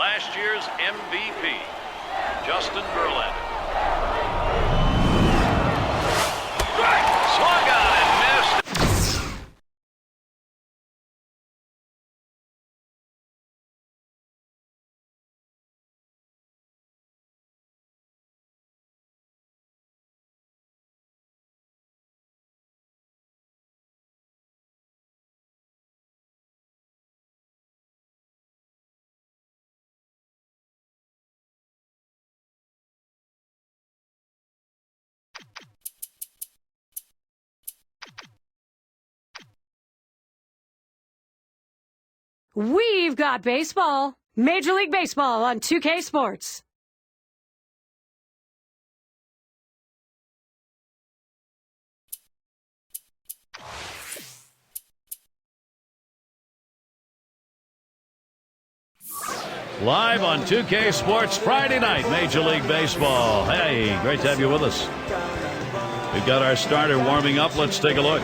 last year's MVP, Justin Verlander. Swung on and missed. We've got baseball. Major League Baseball on 2K Sports. Live on 2K Sports Friday night, Major League Baseball. Hey, great to have you with us. We've got our starter warming up. Let's take a look.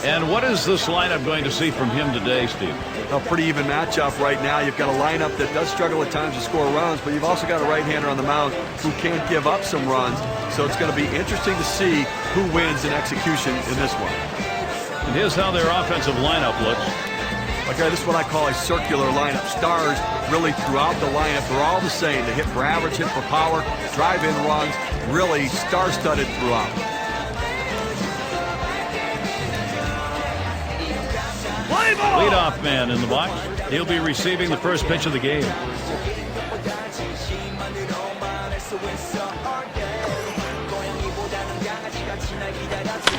And what is this lineup going to see from him today, Steve? A pretty even matchup right now. You've got a lineup that does struggle at times to score runs, but you've also got a right-hander on the mound who can't give up some runs. So it's going to be interesting to see who wins in execution in this one. And here's how their offensive lineup looks. Okay, this is what I call a circular lineup. Stars really throughout the lineup are all the same. They hit for average, hit for power, drive-in runs, really star-studded throughout. Leadoff man in the box. He'll be receiving the first pitch of the game.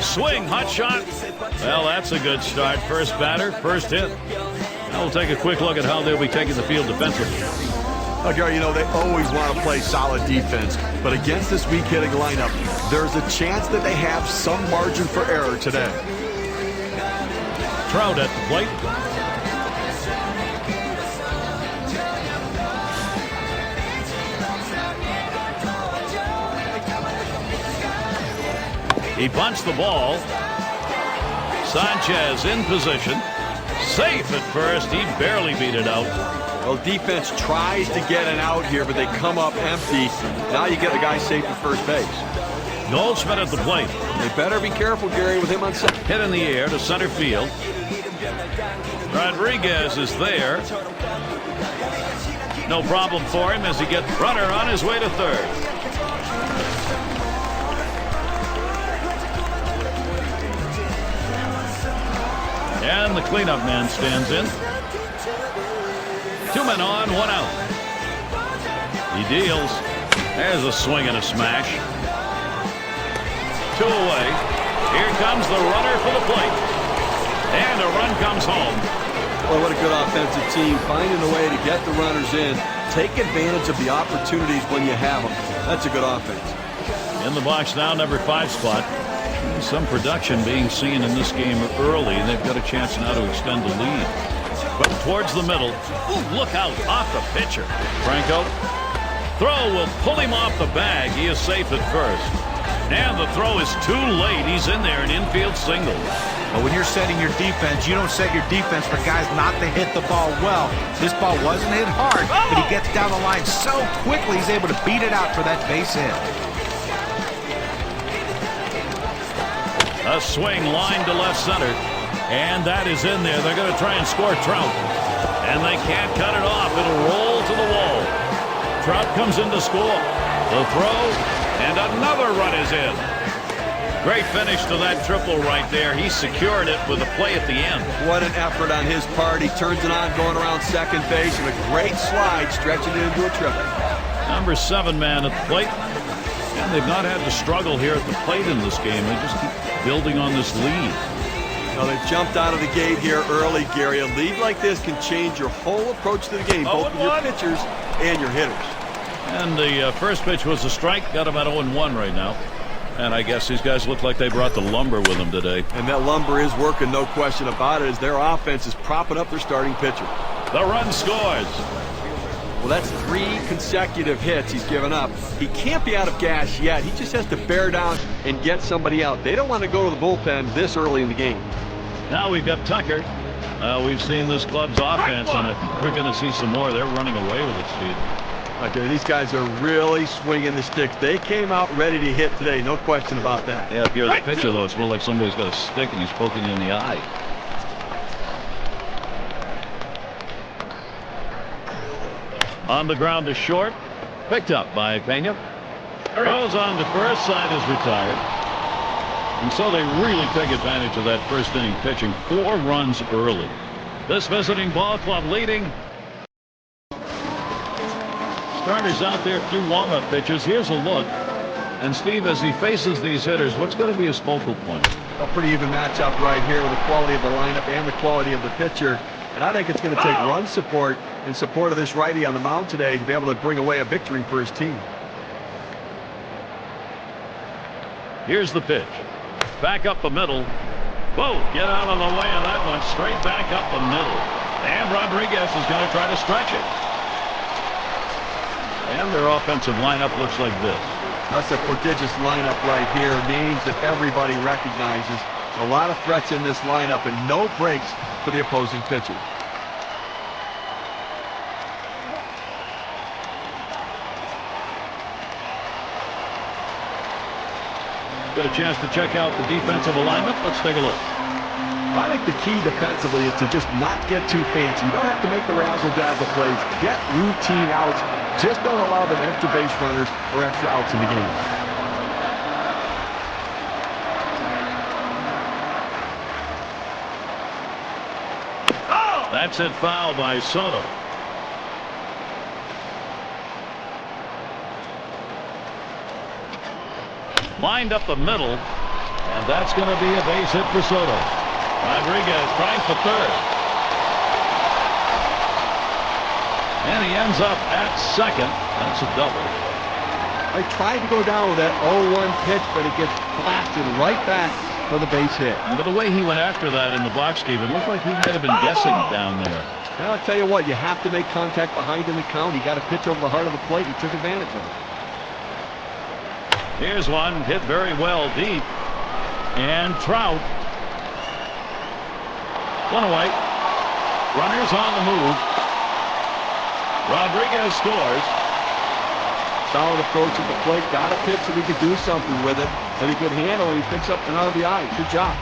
Swing, hot shot. Well, that's a good start. First batter, first hit. Now we'll take a quick look at how they'll be taking the field defensively. Oh, Gary, you know, they always want to play solid defense, but against this weak hitting lineup, there's a chance that they have some margin for error today. Trout at the plate. He punched the ball. Sanchez in position. Safe at first. He barely beat it out. Well, defense tries to get an out here, but they come up empty. Now you get a guy safe at first base. Goldschmidt at the plate. They better be careful, Gary, with him on second. Hit in the air to center field. Rodriguez is there. No problem for him as he gets runner on his way to third. And the cleanup man stands in. 2 men on, 1 out. He deals. There's a swing and a smash. 2 away. Here comes the runner for the plate. And a run comes home. Well, what a good offensive team. Finding a way to get the runners in. Take advantage of the opportunities when you have them. That's a good offense. In the box now, number 5 spot. Some production being seen in this game early, and they've got a chance now to extend the lead. But towards the middle. Ooh, look out, off the pitcher. Franco. Throw will pull him off the bag. He is safe at first. And the throw is too late. He's in there, an infield single. But when you're setting your defense, you don't set your defense for guys not to hit the ball well. This ball wasn't hit hard, but he gets down the line so quickly he's able to beat it out for that base hit. A swing line to left center. And that is in there. They're going to try and score Trout. And they can't cut it off. It'll roll to the wall. Trout comes in to score. The throw. And another run is in. Great finish to that triple right there. He secured it with a play at the end. What an effort on his part. He turns it on going around second base and a great slide stretching it into a triple. Number 7 man at the plate. And they've not had to struggle here at the plate in this game. They just keep building on this lead. Now they've jumped out of the gate here early, Gary. A lead like this can change your whole approach to the game, both with your pitchers and your hitters. And the first pitch was a strike. Got him at 0-1 right now. And I guess these guys look like they brought the lumber with them today. And that lumber is working, no question about it, as their offense is propping up their starting pitcher. The run scores. Well, that's 3 consecutive hits he's given up. He can't be out of gas yet. He just has to bear down and get somebody out. They don't want to go to the bullpen this early in the game. Now we've got Tucker. We've seen this club's offense, and we're going to see some more. They're running away with it, Steve. Okay, these guys are really swinging the sticks. They came out ready to hit today, no question about that. Yeah, if you're the pitcher, though, it's more like somebody's got a stick and he's poking you in the eye. On the ground to short, picked up by Pena. Throws on to first, side is retired. And so they really take advantage of that first inning pitching. 4 runs early. This visiting ball club leading. Starters out there through warm-up pitches. Here's a look. And Steve, as he faces these hitters, what's going to be his focal point? A pretty even matchup right here with the quality of the lineup and the quality of the pitcher. And I think it's going to take run support in support of this righty on the mound today to be able to bring away a victory for his team. Here's the pitch. Back up the middle. Whoa, get out of the way of that one. Straight back up the middle. And Rodriguez is going to try to stretch it. And their offensive lineup looks like this. That's a prodigious lineup right here. Names that everybody recognizes. A lot of threats in this lineup and no breaks for the opposing pitcher. Got a chance to check out the defensive alignment. Let's take a look. I think the key defensively is to just not get too fancy. You don't have to make the razzle-dazzle plays. Get routine outs. Just don't allow them extra base runners or extra outs in the game. That's it, foul by Soto. Lined up the middle, and that's going to be a base hit for Soto. Rodriguez trying for third. And he ends up at second. That's a double. I tried to go down with that 0-1 pitch, but it gets blasted right back for the base hit. But the way he went after that in the box, Steve, it looked like he might have been guessing down there. Well, I'll tell you what, you have to make contact behind in the count. You got to pitch over the heart of the plate. He took advantage of it. Here's one hit very well deep. And Trout. One away. Runners on the move. Rodriguez scores. Solid approach at the plate. Got a pitch so he could do something with it. And he could handle it. He picks up an RBI. Good job.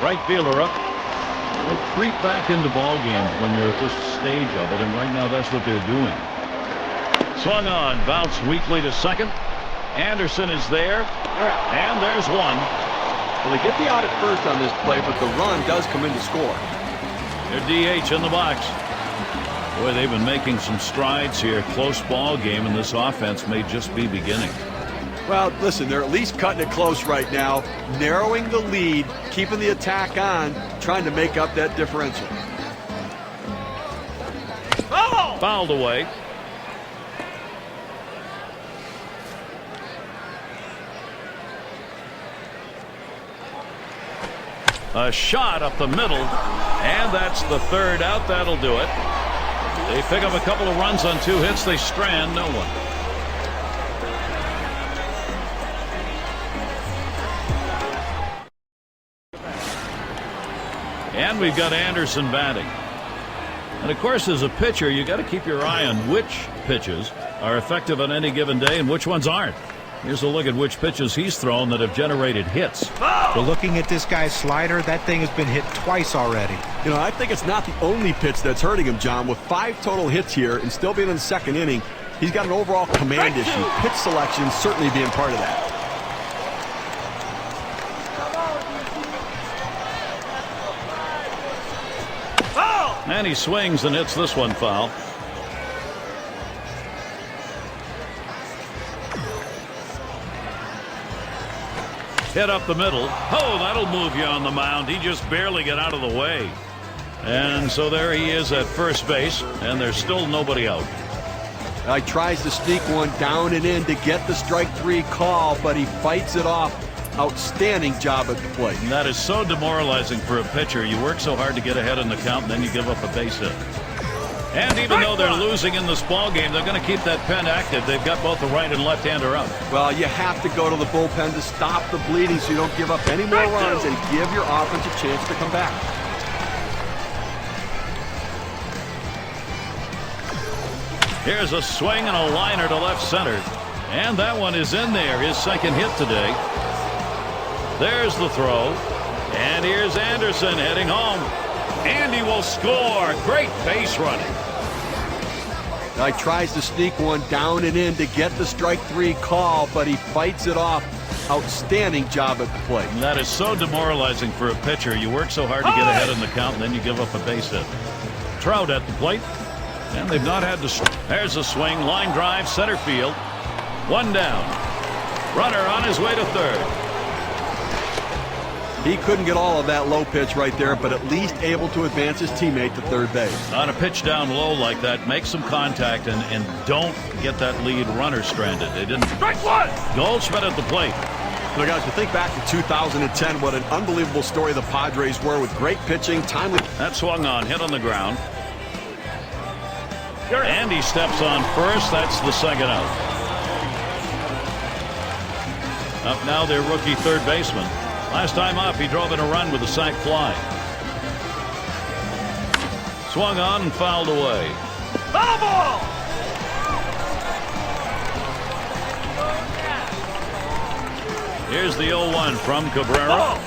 Right fielder up. They creep back into ball games when you're at this stage of it, and right now that's what they're doing. Swung on, bounced weakly to second. Anderson is there, and there's one. Well, they get the out at first on this play, but the run does come in to score. Their DH in the box. Boy, they've been making some strides here. Close ball game, and this offense may just be beginning. Well, listen, they're at least cutting it close right now, narrowing the lead, keeping the attack on, trying to make up that differential. Oh! Fouled away. A shot up the middle, and that's the third out. That'll do it. They pick up a couple of runs on 2 hits. They strand no one. And we've got Anderson batting. And of course, as a pitcher, you got to keep your eye on which pitches are effective on any given day and which ones aren't. Here's a look at which pitches he's thrown that have generated hits. But looking at this guy's slider, that thing has been hit twice already. You know, I think it's not the only pitch that's hurting him, John. With 5 total hits here and still being in the second inning, he's got an overall command issue. Pitch selection certainly being part of that. And he swings and hits this one foul. Hit up the middle. Oh, that'll move you on the mound. He just barely got out of the way. And so there he is at first base, and there's still nobody out. He tries to sneak one down and in to get the strike 3 call, but he fights it off. Outstanding job at the plate. And that is so demoralizing for a pitcher. You work so hard to get ahead in the count, and then you give up a base hit. And even though they're losing in this ball game, they're going to keep that pen active. They've got both the right and left-hander up. Well, you have to go to the bullpen to stop the bleeding so you don't give up any more runs and give your offense a chance to come back. Here's a swing and a liner to left center. And that one is in there, his second hit today. There's the throw. And here's Anderson heading home. And he will score. Great base running. Now he tries to sneak one down and in to get the strike 3 call, but he fights it off. Outstanding job at the plate. And that is so demoralizing for a pitcher. You work so hard to get ahead in the count, and then you give up a base hit. Trout at the plate. And they've not had to. There's a swing, line drive, center field. One down. Runner on his way to third. He couldn't get all of that low pitch right there, but at least able to advance his teammate to third base. On a pitch down low like that, make some contact and don't get that lead runner stranded. They didn't. Strike one! Goldschmidt at the plate. So guys, we think back to 2010, what an unbelievable story the Padres were with great pitching, timely. That swung on, hit on the ground. And he steps on first. That's the second out. Up now their rookie third baseman. Last time up, he drove in a run with a sac fly. Swung on and fouled away. Foul ball! Here's the 0-1 from Cabrera.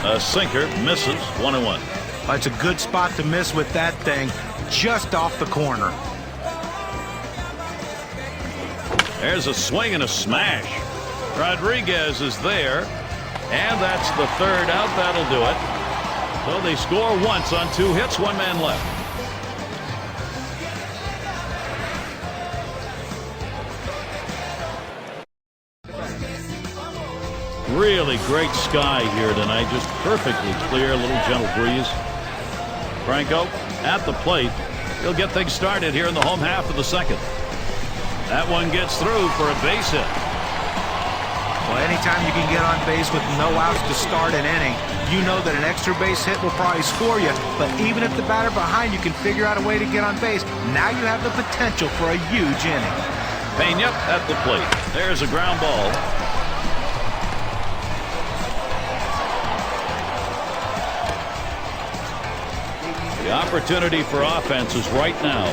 A sinker, misses, 1-1. It's a good spot to miss with that thing, just off the corner. There's a swing and a smash. Rodriguez is there. And that's the third out. That'll do it. So they score once on 2 hits, 1 man left. Really great sky here tonight. Just perfectly clear. A little gentle breeze. Franco at the plate. He'll get things started here in the home half of the second. That one gets through for a base hit. Well, anytime you can get on base with no outs to start an inning, you know that an extra base hit will probably score you. But even if the batter behind you can figure out a way to get on base, now you have the potential for a huge inning. Pena at the plate. There's a ground ball. The opportunity for offense is right now.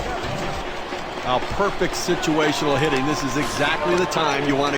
Perfect situational hitting. This is exactly the time you want to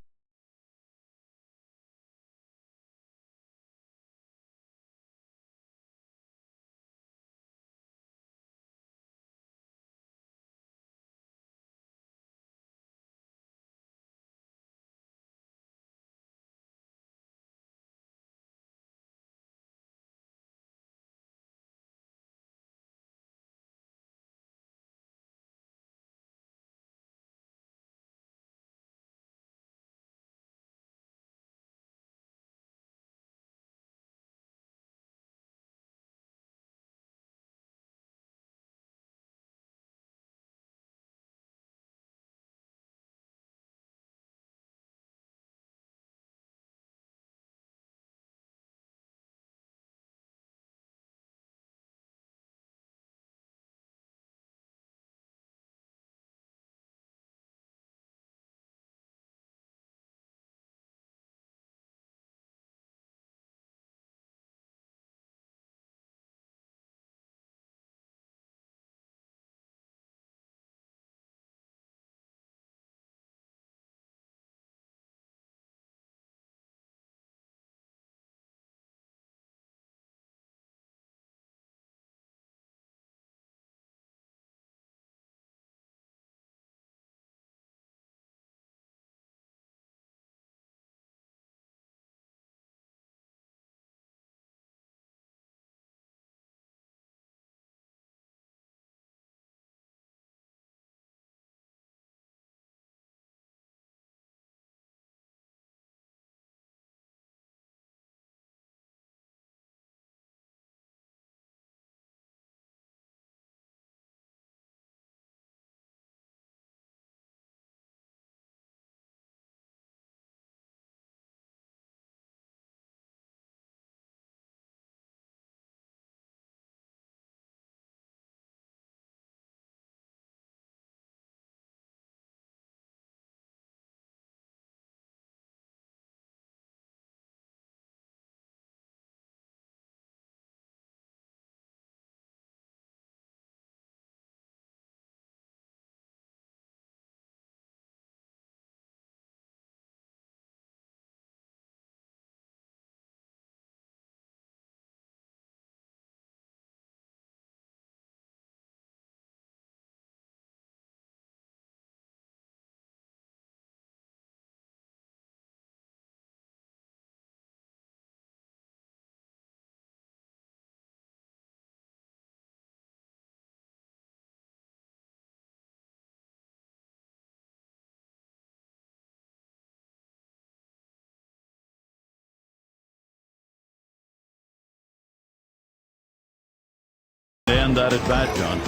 end that at bat, John.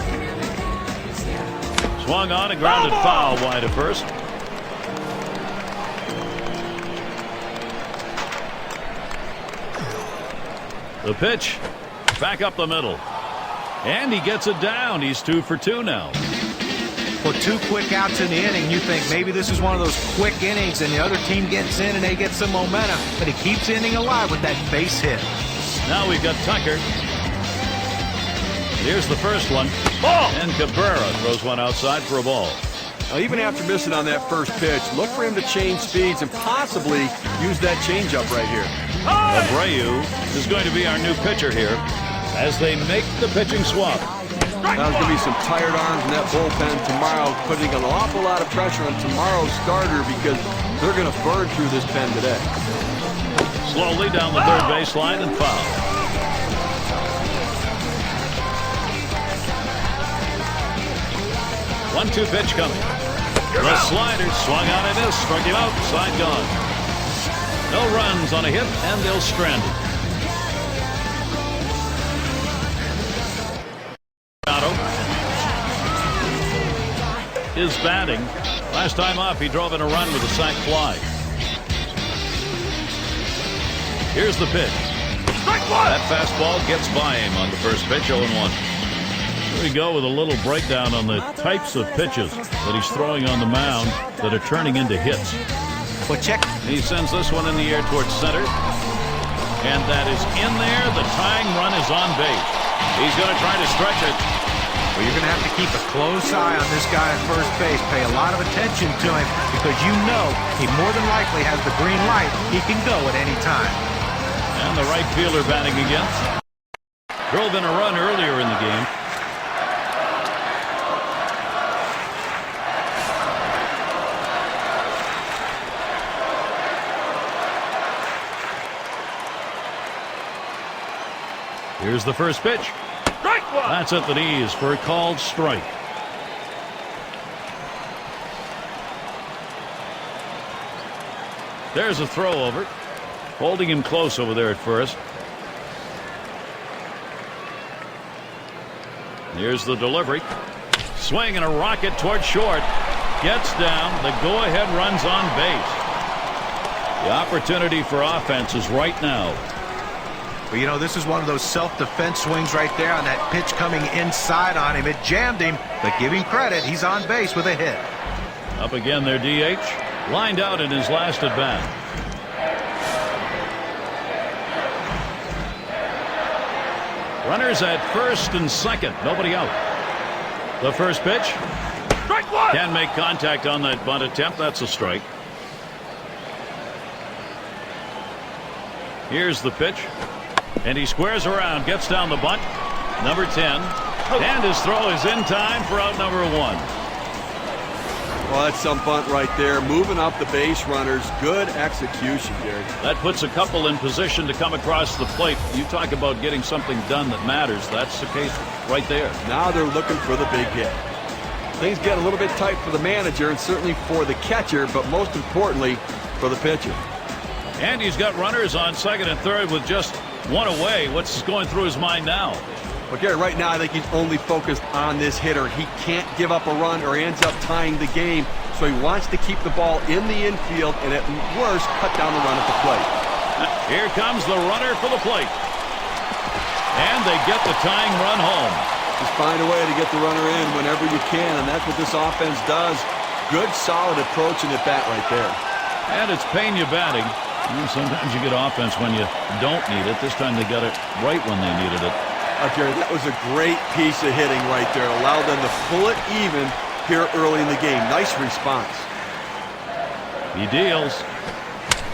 Swung on, a grounded foul wide of first. The pitch back up the middle, and he gets it down. He's 2 for 2 now. Well, 2 quick outs in the inning. You think maybe this is one of those quick innings and the other team gets in and they get some momentum, but he keeps the inning alive with that base hit. Now we've got Tucker. Here's the first one. Ball! And Cabrera throws one outside for a ball. Now, even after missing on that first pitch, look for him to change speeds and possibly use that changeup right here. Abreu is going to be our new pitcher here as they make the pitching swap. Now there's going to be some tired arms in that bullpen tomorrow, putting an awful lot of pressure on tomorrow's starter because they're going to burn through this pen today. Slowly down the third baseline and foul. 1-2 pitch coming. The slider swung on and missed. Struck him out. Side gone. No runs on a hit, and they'll strand it. Is batting. Last time up, he drove in a run with a sac fly. Here's the pitch. That fastball gets by him on the first pitch, 0-1. Here we go with a little breakdown on the types of pitches that he's throwing on the mound that are turning into hits. Well, check. He sends this one in the air towards center. And that is in there. The tying run is on base. He's going to try to stretch it. Well, you're going to have to keep a close eye on this guy at first base. Pay a lot of attention to him because you know he more than likely has the green light. He can go at any time. And the right fielder batting again. Drove in a run earlier in the game. Here's the first pitch. That's at the knees for a called strike. There's a throw over. Holding him close over there at first. Here's the delivery. Swing and a rocket toward short. Gets down. The go-ahead runs on base. The opportunity for offense is right now. Well, you know, this is one of those self-defense swings right there on that pitch coming inside on him. It jammed him, but give him credit. He's on base with a hit. Up again their DH. Lined out in his last at bat. Runners at first and second. Nobody out. The first pitch. Can make contact on that bunt attempt. That's a strike. Here's the pitch. And he squares around, gets down the bunt. Number 10. And his throw is in time for out number 1. Well, that's some bunt right there. Moving up the base runners. Good execution, Gary. That puts a couple in position to come across the plate. You talk about getting something done that matters. That's the case right there. Now they're looking for the big hit. Things get a little bit tight for the manager and certainly for the catcher, but most importantly for the pitcher. And he's got runners on second and third with just one away. What's going through his mind now? Well, Gary, right now I think he's only focused on this hitter. He can't give up a run or he ends up tying the game, so he wants to keep the ball in the infield and at worst cut down the run at the plate. Here comes the runner for the plate. And they get the tying run home. Just find a way to get the runner in whenever you can, and that's what this offense does. Good, solid approach in at bat right there. And it's Pena batting. Sometimes you get offense when you don't need it. This time they got it right when they needed it. Gary, that was a great piece of hitting right there. Allowed them to pull it even here early in the game. Nice response. He deals.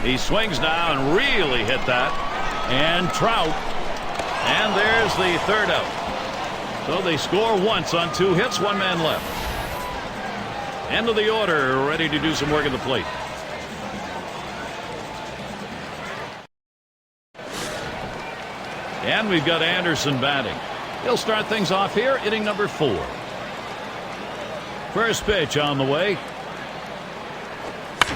He swings now and really hit that. And Trout. And there's the third out. So they score once on 2 hits, 1 man left. End of the order, ready to do some work at the plate. And we've got Anderson batting. He'll start things off here, inning number 4. First pitch on the way.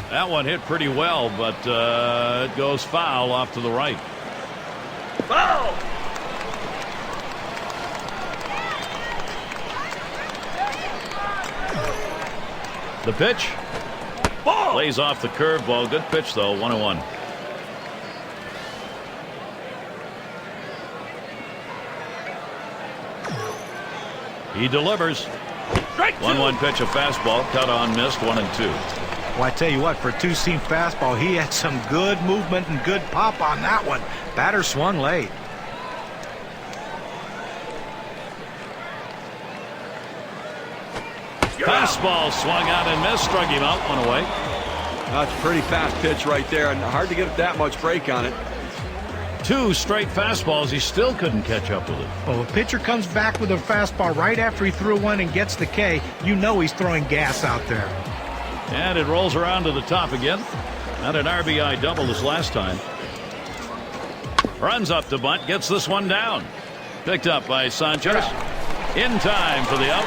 That one hit pretty well, but it goes foul off to the right. Foul! The pitch. Ball. Lays off the curveball. Good pitch, though. 1-1. He delivers. 1-1 pitch, a fastball. Cut on, missed. 1-2. Well, I tell you what, for a two-seam fastball, he had some good movement and good pop on that one. Batter swung late. Fastball swung out and missed. Struck him out. 1 away. That's a pretty fast pitch right there, and hard to get that much break on it. 2 straight fastballs. He still couldn't catch up with it. Well, if a pitcher comes back with a fastball right after he threw one and gets the K, you know he's throwing gas out there. And it rolls around to the top again. Not an RBI double as last time. Runs up to bunt. Gets this one down. Picked up by Sanchez. In time for the out.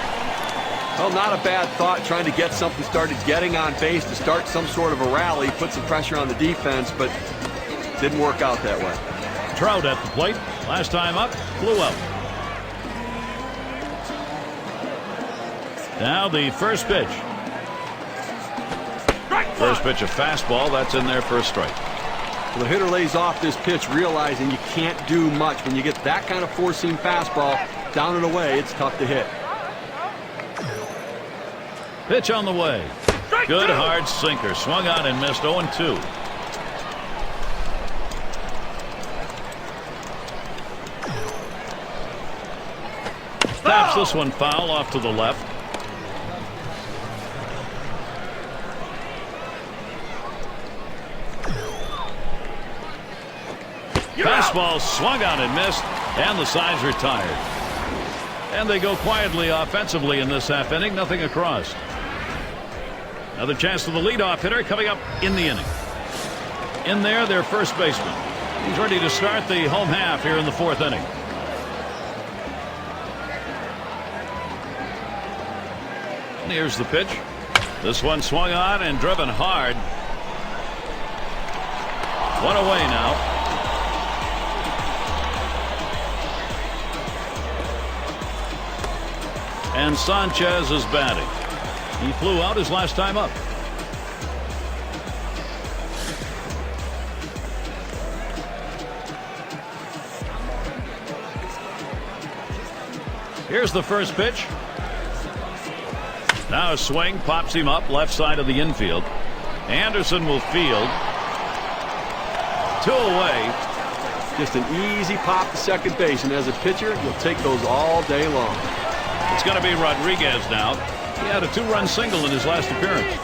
Well, not a bad thought, trying to get something started, getting on base to start some sort of a rally, put some pressure on the defense, but didn't work out that way. Trout at the plate. Last time up, flew out. Now the first pitch. First pitch, a fastball. That's in there for a strike. Well, the hitter lays off this pitch, realizing you can't do much. When you get that kind of four-seam fastball down and away, it's tough to hit. Pitch on the way. Good hard sinker. Swung on and missed. 0-2. Snaps this one foul off to the left. Fastball swung on and missed, and the side's retired. And they go quietly offensively in this half inning. Nothing across. Another chance for the leadoff hitter coming up in the inning. In there, their first baseman. He's ready to start the home half here in the 4th inning. And here's the pitch. This one swung on and driven hard. 1 away now. And Sanchez is batting. He flew out his last time up. Here's the first pitch. Now a swing, pops him up left side of the infield. Anderson will field. 2 away. Just an easy pop to second base, and as a pitcher, you'll take those all day long. It's going to be Rodriguez now. He had a 2-run single in his last appearance.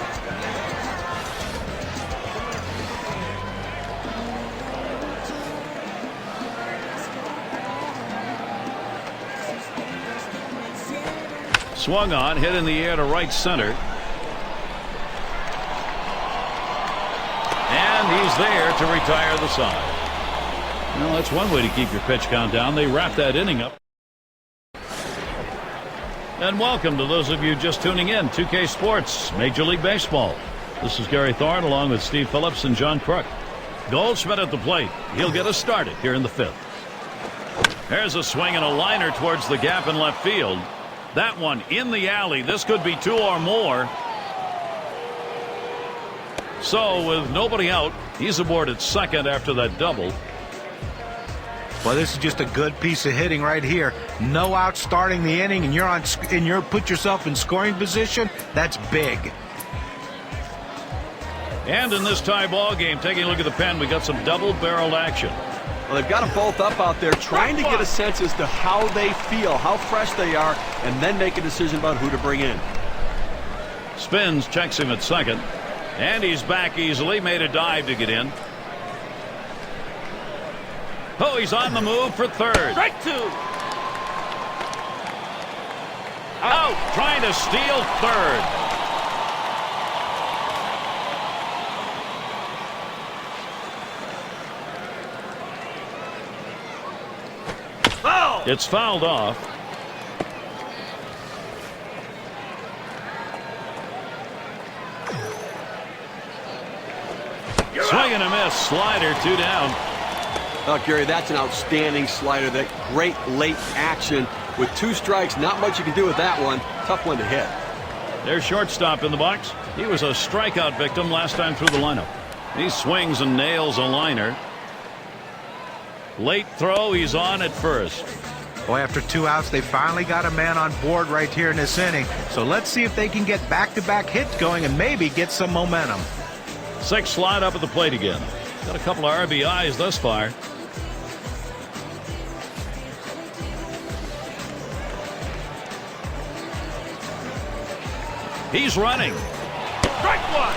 Swung on, hit in the air to right center. And he's there to retire the side. Well, that's one way to keep your pitch count down. They wrap that inning up. And welcome to those of you just tuning in. 2K Sports, Major League Baseball. This is Gary Thorne along with Steve Phillips and John Crook. Goldschmidt at the plate. He'll get us started here in the 5th. There's a swing and a liner towards the gap in left field. That one in the alley. This could be 2 or more. So with nobody out, he's aboard at second after that double. Well, this is just a good piece of hitting right here. No out starting the inning, and you're put yourself in scoring position. That's big. And in this tie ball game, taking a look at the pen, we got some double-barreled action. Well, they've got them both up out there, trying to get a sense as to how they feel, how fresh they are, and then make a decision about who to bring in. Spins, checks him at second, and he's back easily. Made a dive to get in. Oh, he's on the move for third. Strike 2. Out, trying to steal third. Foul. It's fouled off. Swing and a miss. Slider, 2 down. Oh, Gary, that's an outstanding slider. That great late action with 2 strikes. Not much you can do with that one. Tough one to hit. Their shortstop in the box. He was a strikeout victim last time through the lineup. He swings and nails a liner. Late throw. He's on at first. Boy, after 2 outs, they finally got a man on board right here in this inning. So let's see if they can get back-to-back hits going and maybe get some momentum. 6 slide up at the plate again. Got a couple of RBIs thus far. He's running. Strike one.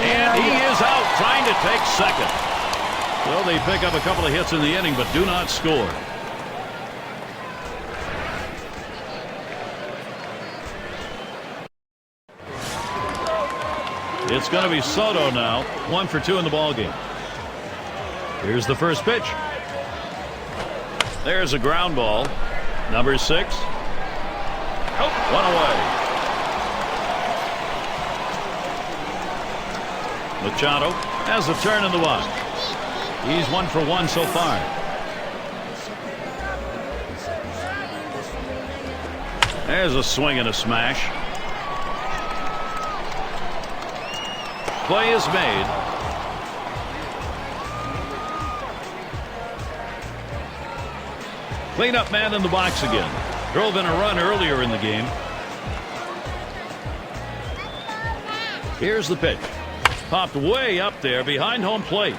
And he is out trying to take second. Well, they pick up a couple of hits in the inning, but do not score. It's going to be Soto now. 1 for 2 in the ballgame. Here's the first pitch. There's a ground ball. Number 6. One away. Machado has a turn in the box. He's 1 for 1 so far. There's a swing and a smash. Play is made. Cleanup man in the box again. Drove in a run earlier in the game. Here's the pitch. Popped way up there behind home plate.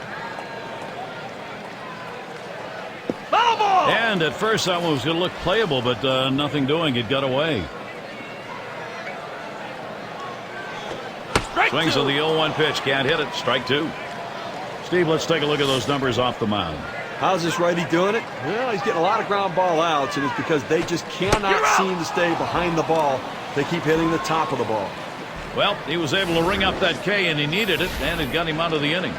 Foul ball. And at first that one was going to look playable, but nothing doing. It got away. Strike Swings 2. on the 0-1 pitch. Can't hit it. Strike 2. Steve, let's take a look at those numbers off the mound. How's this righty doing it? Well, he's getting a lot of ground ball outs, and it's because they just cannot seem to stay behind the ball. They keep hitting the top of the ball. Well, he was able to ring up that K, and he needed it, and it got him out of the inning.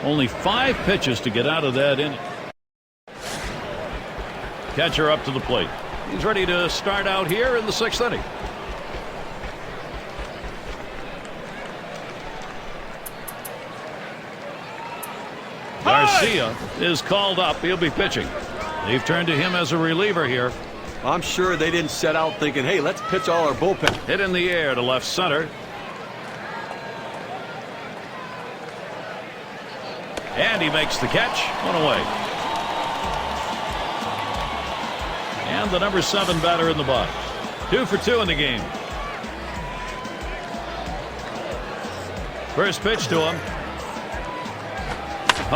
Only 5 pitches to get out of that inning. Catcher up to the plate. He's ready to start out here in the 6th inning. Garcia is called up. He'll be pitching. They've turned to him as a reliever here. I'm sure they didn't set out thinking, hey, let's pitch all our bullpen. Hit in the air to left center. And he makes the catch. 1 away. And the number 7 batter in the box. 2 for 2 in the game. First pitch to him.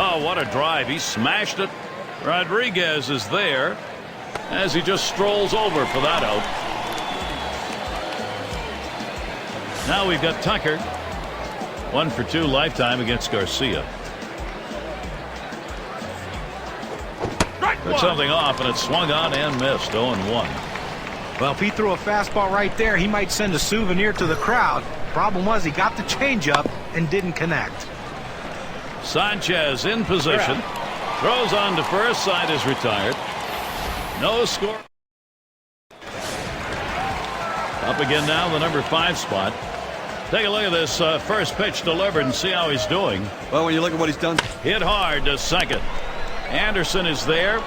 Oh, what a drive. He smashed it. Rodriguez is there as he just strolls over for that out. Now we've got Tucker. 1 for 2 lifetime against Garcia. Took something off, and it swung on and missed. 0-1. Well, if he threw a fastball right there, he might send a souvenir to the crowd. Problem was he got the changeup and didn't connect. Sanchez in position. Throws on to first. Side is retired. No score. Up again now, the number 5 spot. Take a look at this first pitch delivered and see how he's doing. Well, when you look at what he's done. Hit hard to second. Anderson is there.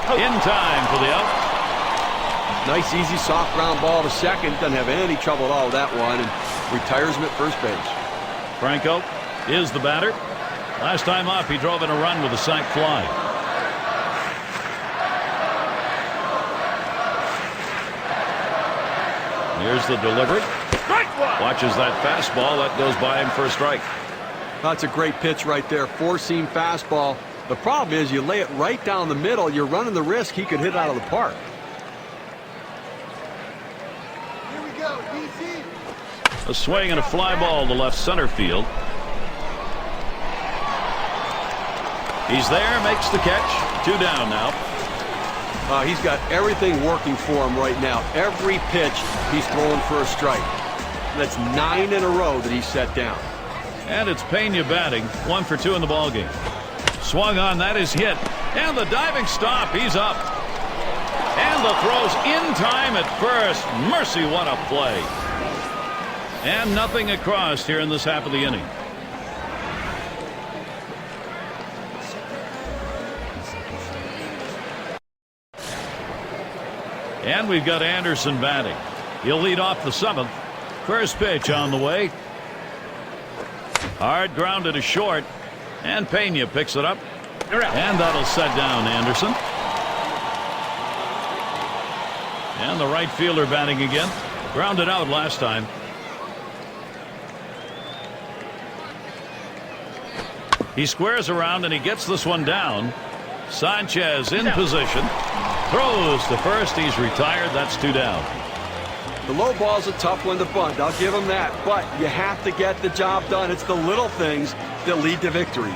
In time for the out. Nice, easy, soft ground ball to second. Doesn't have any trouble at all with that one, and retires him at first base. Franco is the batter. Last time up, he drove in a run with a sac fly. Here's the delivery. Watches that fastball. That goes by him for a strike. That's a great pitch right there. 4-seam fastball. The problem is you lay it right down the middle. You're running the risk he could hit it out of the park. Here we go, DC. A swing and a fly ball to left center field. He's there, makes the catch. 2 down now. He's got everything working for him right now. Every pitch he's throwing for a strike. That's 9 in a row that he's set down. And it's Pena batting. 1 for 2 in the ballgame. Swung on, that is hit. And the diving stop, he's up. And the throw's in time at first. Mercy, what a play. And nothing across here in this half of the inning. And we've got Anderson batting. He'll lead off the 7th. First pitch on the way. Hard grounded to short. And Pena picks it up. And that'll set down Anderson. And the right fielder batting again. Grounded out last time. He squares around and he gets this one down. Sanchez in position. Throws to first. He's retired. That's 2 down. The low ball's a tough one to bunt. I'll give him that. But you have to get the job done. It's the little things that lead to victories.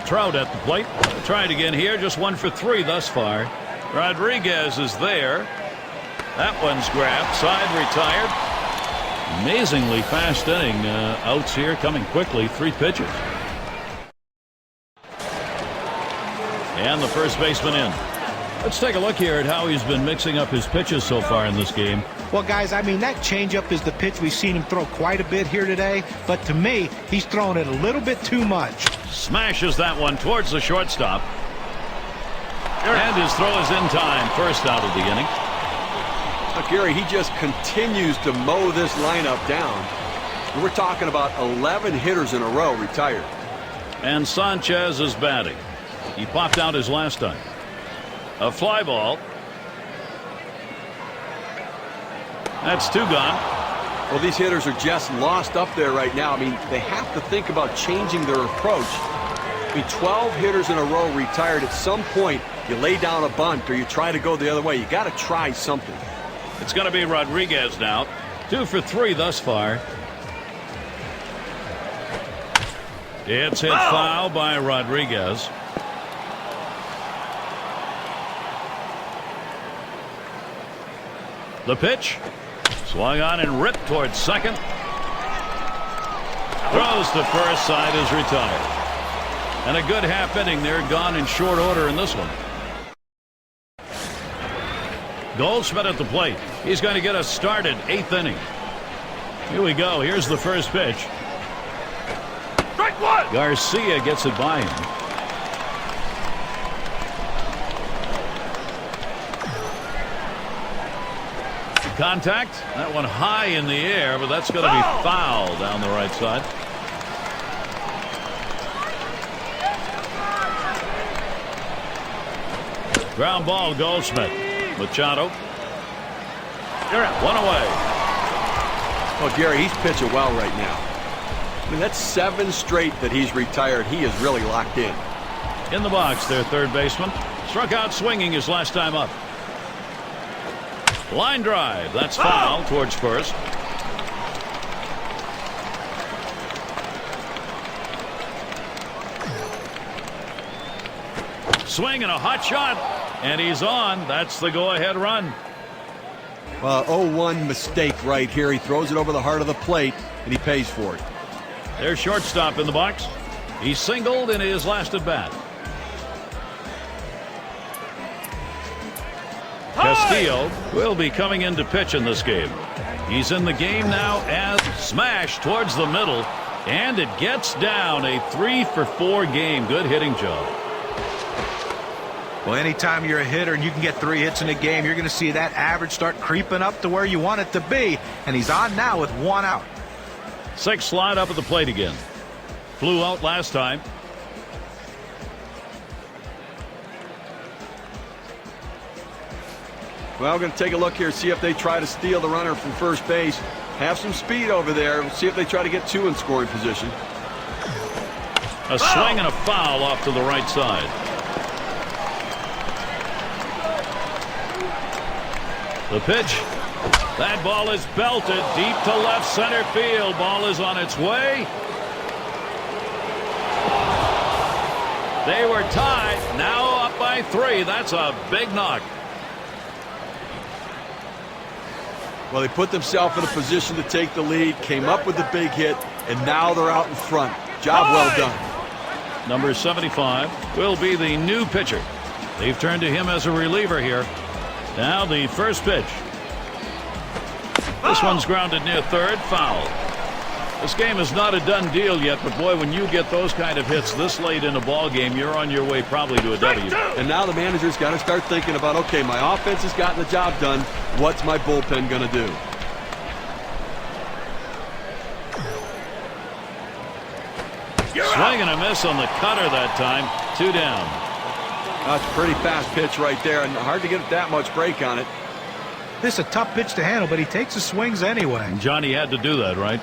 Trout at the plate. Trying again here. Just 1 for 3 thus far. Rodriguez is there. That one's grabbed. Side retired. Amazingly fast inning. Outs here coming quickly. 3 pitches. And the first baseman in. Let's take a look here at how he's been mixing up his pitches so far in this game. Well, guys, I mean, that changeup is the pitch we've seen him throw quite a bit here today. But to me, he's throwing it a little bit too much. Smashes that one towards the shortstop. And his throw is in time. First out of the inning. Now, Gary, he just continues to mow this lineup down. And we're talking about 11 hitters in a row retired. And Sanchez is batting. He popped out his last time. A fly ball. That's 2 gone. Well, these hitters are just lost up there right now. I mean, they have to think about changing their approach. I mean, 12 hitters in a row retired. At some point, you lay down a bunt or you try to go the other way. You got to try something. It's going to be Rodriguez now. 2 for 3 thus far. It's hit foul by Rodriguez. The pitch. Swung on and ripped towards second. Throws to first. Side is retired. And a good half inning there, gone in short order in this one. Goldschmidt at the plate. He's going to get us started. 8th inning. Here we go. Here's the first pitch. Strike 1. Garcia gets it by him. Contact. That one high in the air, but that's going to be foul down the right side. Ground ball, Goldschmidt. Machado. One away. Well, Gary, he's pitching well right now. I mean, that's 7 straight that he's retired. He is really locked in. In the box, their third baseman. Struck out swinging his last time up. Line drive. That's foul towards first. Swing and a hot shot. And he's on. That's the go-ahead run. 0-1 mistake right here. He throws it over the heart of the plate, and he pays for it. There's shortstop in the box. He singled in his last at bat. Castillo will be coming in to pitch in this game. He's in the game now as smash towards the middle, and it gets down. A 3 for 4 game. Good hitting job. Well, anytime you're a hitter and you can get 3 hits in a game, you're going to see that average start creeping up to where you want it to be. And he's on now with 1 out. 6 slide up at the plate again. Flew out last time. Well, we're going to take a look here, see if they try to steal the runner from first base. Have some speed over there. We'll see if they try to get 2 in scoring position. A swing and a foul off to the right side. The pitch. That ball is belted deep to left center field. Ball is on its way. They were tied. Now up by 3. That's a big knock. Well, they put themselves in a position to take the lead, came up with the big hit, and now they're out in front. Job well done. Number 75 will be the new pitcher. They've turned to him as a reliever here. Now the first pitch. This one's grounded near third. Foul. This game is not a done deal yet, but boy, when you get those kind of hits this late in a ball game, you're on your way probably to a W. And now the manager's got to start thinking about, okay, my offense has gotten the job done. What's my bullpen going to do? Swing and a miss on the cutter that time. 2 down. That's a pretty fast pitch right there, and hard to get that much break on it. This is a tough pitch to handle, but he takes his swings anyway. And Johnny had to do that, right?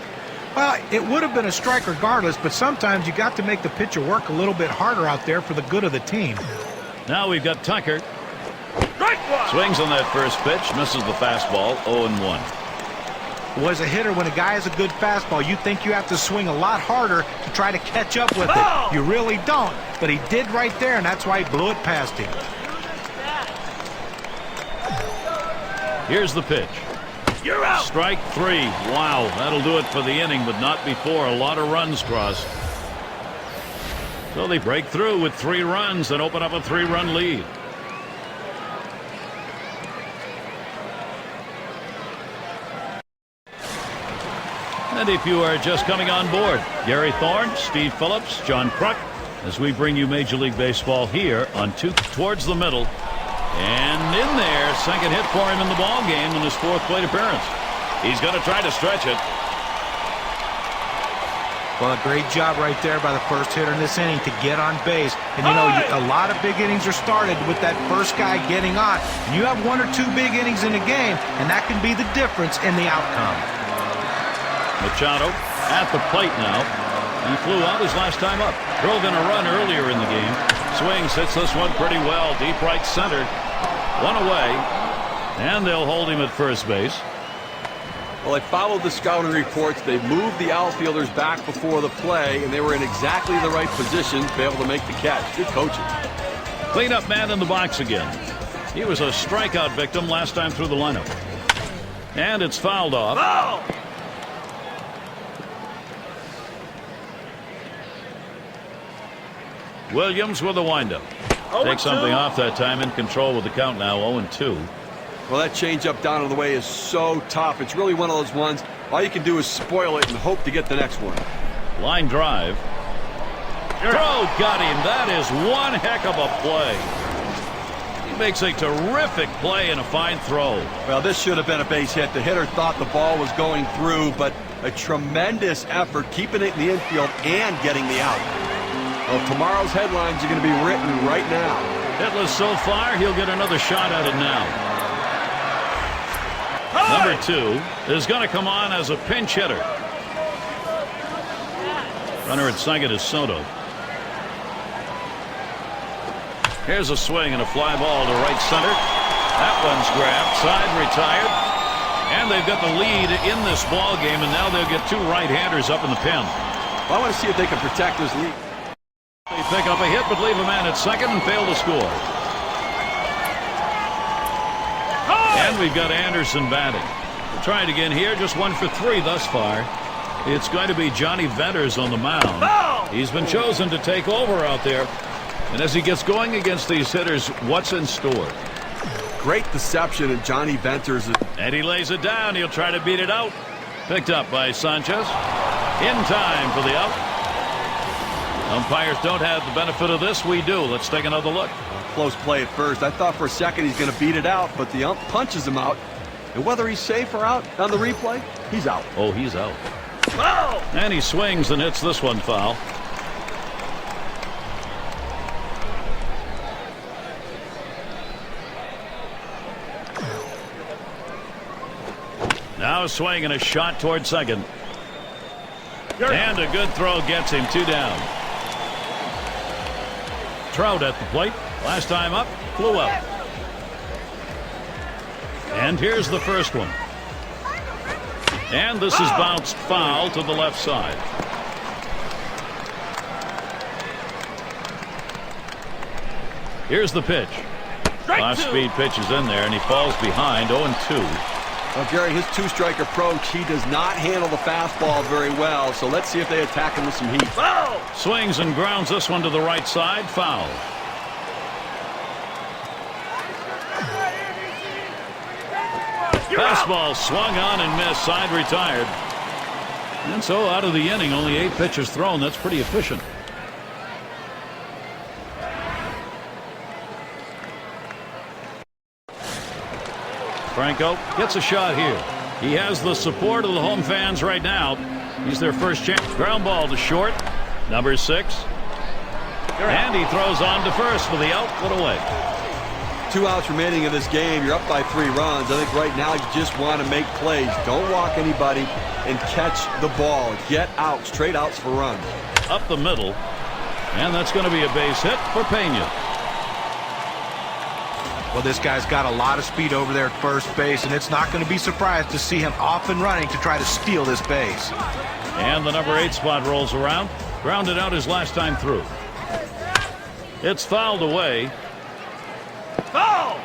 Well, it would have been a strike regardless, but sometimes you got to make the pitcher work a little bit harder out there for the good of the team. Now we've got Tucker. Strike one. Swings on that first pitch, misses the fastball, 0-1. Well, as a hitter, when a guy has a good fastball, you think you have to swing a lot harder to try to catch up with it. You really don't, but he did right there, and that's why he blew it past him. Here's the pitch. You're out. Strike 3. Wow, that'll do it for the inning, but not before a lot of runs crossed. So they break through with 3 runs and open up a 3-run lead. And if you are just coming on board, Gary Thorne, Steve Phillips, John Kruk, as we bring you Major League Baseball here on 2 towards the middle. And in there, second hit for him in the ball game in his 4th plate appearance. He's going to try to stretch it. Well, a great job right there by the first hitter in this inning to get on base. And, you know, a lot of big innings are started with that first guy getting on. And you have 1 or 2 big innings in a game, and that can be the difference in the outcome. Machado at the plate now. He flew out his last time up. Drove in a run earlier in the game. Swings, hits this one pretty well. Deep right center. 1 away. And they'll hold him at first base. Well, they followed the scouting reports. They moved the outfielders back before the play, and they were in exactly the right position to be able to make the catch. Good coaching. Cleanup man in the box again. He was a strikeout victim last time through the lineup. And it's fouled off. Foul. Williams with a windup. Takes something off that time, in control with the count now, 0-2. Well, that changeup down on the way is so tough. It's really one of those ones, all you can do is spoil it and hope to get the next one. Line drive. Throw got him. That is one heck of a play. He makes a terrific play and a fine throw. Well, this should have been a base hit. The hitter thought the ball was going through, but a tremendous effort keeping it in the infield and getting the out. Well, tomorrow's headlines are going to be written right now. Hitless so far, he'll get another shot at it now. Number 2 is going to come on as a pinch hitter. Runner at second is Soto. Here's a swing and a fly ball to right center. That one's grabbed. Side retired. And they've got the lead in this ball game, and now they'll get 2 right-handers up in the pen. Well, I want to see if they can protect this lead. They pick up a hit, but leave a man at second and fail to score. And we've got Anderson batting. We'll try it again here. Just 1 for 3 thus far. It's going to be Johnny Venters on the mound. He's been chosen to take over out there. And as he gets going against these hitters, what's in store? Great deception, and Johnny Venters. And he lays it down. He'll try to beat it out. Picked up by Sanchez. In time for the out. Umpires don't have the benefit of this. We do. Let's take another look. Close play at first. I thought for a second he's going to beat it out, but the ump punches him out. And whether he's safe or out on the replay, he's out. Oh, he's out. Foul. And he swings and hits this one foul. Now a swing and a shot toward second. And a good throw gets him 2 down. Trout at the plate. Last time up, flew out. And here's the first one. And this is bounced foul to the left side. Here's the pitch. Off-speed pitch is in there, and he falls behind 0-2. Well, Gary, his 2-strike approach, he does not handle the fastball very well, so let's see if they attack him with some heat. Foul. Swings and grounds this one to the right side. Foul. Fastball swung on and missed. Side retired. And so out of the inning, only 8 pitches thrown. That's pretty efficient. Franco gets a shot here. He has the support of the home fans right now. He's their first chance. Ground ball to short. Number 6. And he throws on to first for the out. Put away. 2 outs remaining in this game. You're up by 3 runs. I think right now you just want to make plays. Don't walk anybody and catch the ball. Get outs. Straight outs for runs. Up the middle. And that's going to be a base hit for Pena. Well, this guy's got a lot of speed over there at first base, and it's not going to be surprised to see him off and running to try to steal this base. And the number 8 spot rolls around. Grounded out his last time through. It's fouled away. Foul!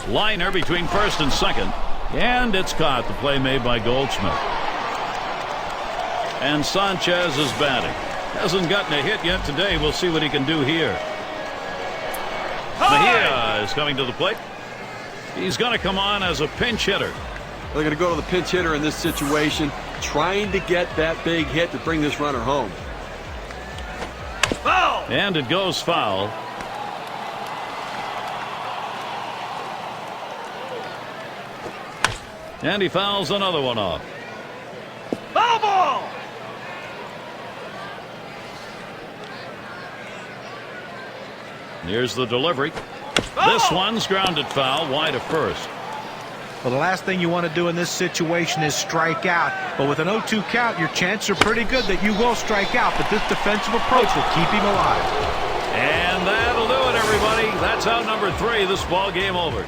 Liner between first and second. And it's caught. The play made by Goldschmidt. And Sanchez is batting. Hasn't gotten a hit yet today. We'll see what he can do here. Mejia is coming to the plate. He's going to come on as a pinch hitter. They're going to go to the pinch hitter in this situation, trying to get that big hit to bring this runner home. Foul! And it goes foul. And he fouls another one off. Foul ball! Here's the delivery. Foul! This one's grounded foul wide of first. Well, the last thing you want to do in this situation is strike out. But with an 0-2 count, your chances are pretty good that you will strike out. But this defensive approach will keep him alive. And that'll do it, everybody. That's out number 3. This ball game over.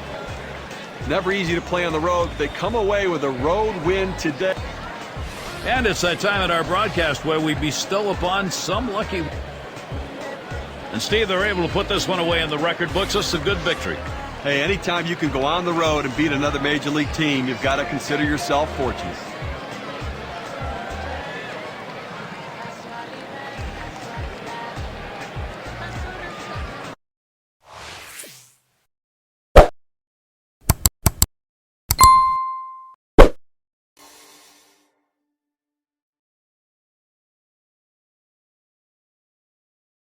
Never easy to play on the road. They come away with a road win today. And it's that time at our broadcast where we bestow upon some lucky. And Steve, they're able to put this one away in the record books. This is a good victory. Hey, anytime you can go on the road and beat another major league team, you've got to consider yourself fortunate.